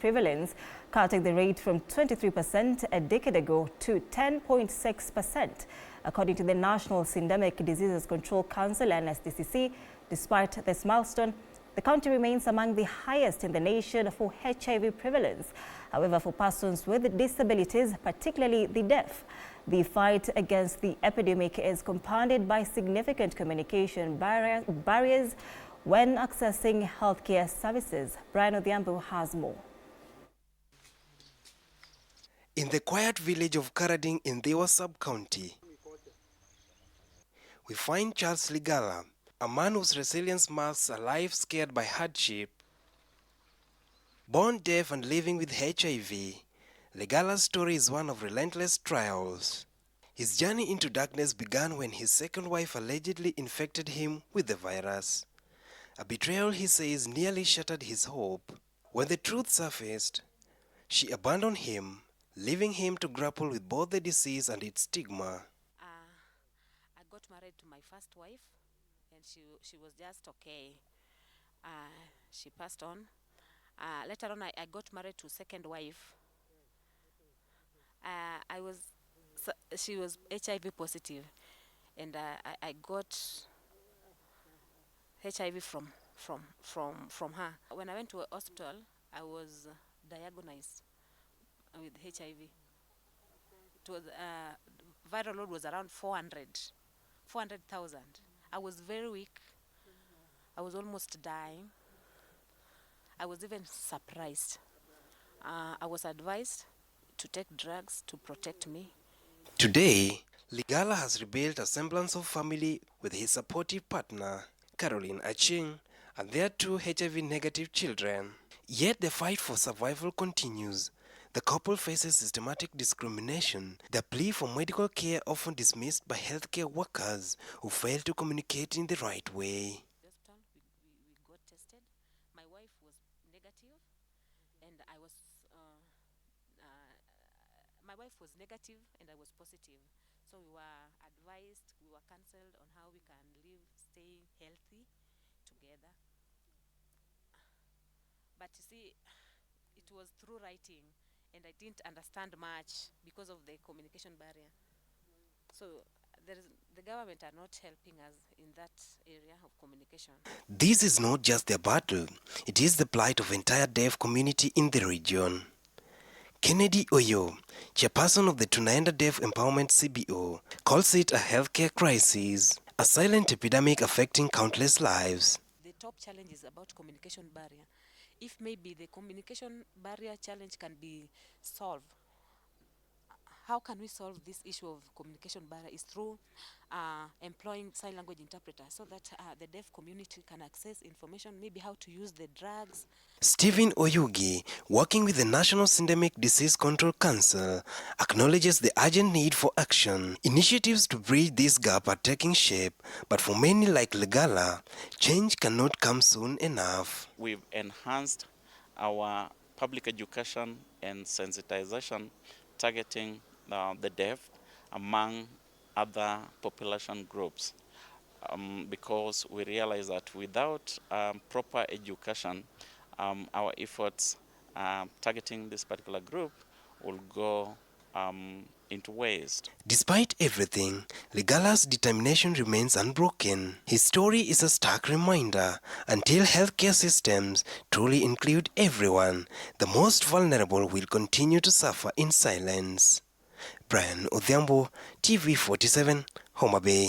prevalence, cutting the rate from 23% a decade ago to 10.6%. According to the National Syndemic Diseases Control Council, NSDCC, despite this milestone, the country remains among the highest in the nation for HIV prevalence. However, for persons with disabilities, particularly the deaf, the fight against the epidemic is compounded by significant communication barriers when accessing healthcare services. Brian Odhiambo has more. In the quiet village of Karading in Dewa sub-county, we find Charles Ligala, a man whose resilience marks a life scarred by hardship. Born deaf and living with HIV, Ligala's story is one of relentless trials. His journey into darkness began when his second wife allegedly infected him with the virus. A betrayal, he says, nearly shattered his hope. When the truth surfaced, she abandoned him, leaving him to grapple with both the disease and its stigma. I got married to my first wife, and she was just okay. She passed on. Later on, I got married to second wife. She was HIV positive, and I got HIV from her. When I went to a hospital, I was diagnosed with HIV. It was viral load was around 400,000. I was very weak. I was almost dying. I was even surprised. I was advised to take drugs to protect me. Today, Ligala has rebuilt a semblance of family with his supportive partner, Caroline Aching, and their two HIV-negative children. Yet the fight for survival continues. The couple faces systematic discrimination, the plea for medical care often dismissed by healthcare workers who fail to communicate in the right way. We got tested. My wife was negative, and I was positive. So we were advised, we were counseled on how we can live, stay healthy together. But you see, it was through writing, and I didn't understand much because of the communication barrier. So the government are not helping us in that area of communication. This is not just their battle, it is the plight of the entire deaf community in the region. Kennedy Oyo, chairperson of the Tunaenda Deaf Empowerment CBO, calls it a healthcare crisis, a silent epidemic affecting countless lives. The top challenge is about communication barrier. If maybe the communication barrier challenge can be solved, how can we solve this issue of communication barrier is through employing sign language interpreters so that the deaf community can access information, maybe how to use the drugs. Stephen Oyugi, working with the National Syndemic Disease Control Council, acknowledges the urgent need for action. Initiatives to bridge this gap are taking shape, but for many like Ligala, change cannot come soon enough. We've enhanced our public education and sensitization targeting the deaf among other population groups because we realize that without proper education, our efforts targeting this particular group will go into waste. Despite everything, Ligala's determination remains unbroken. His story is a stark reminder: until healthcare systems truly include everyone, the most vulnerable will continue to suffer in silence. Brian Odhiambo, TV 47, Homa Bay.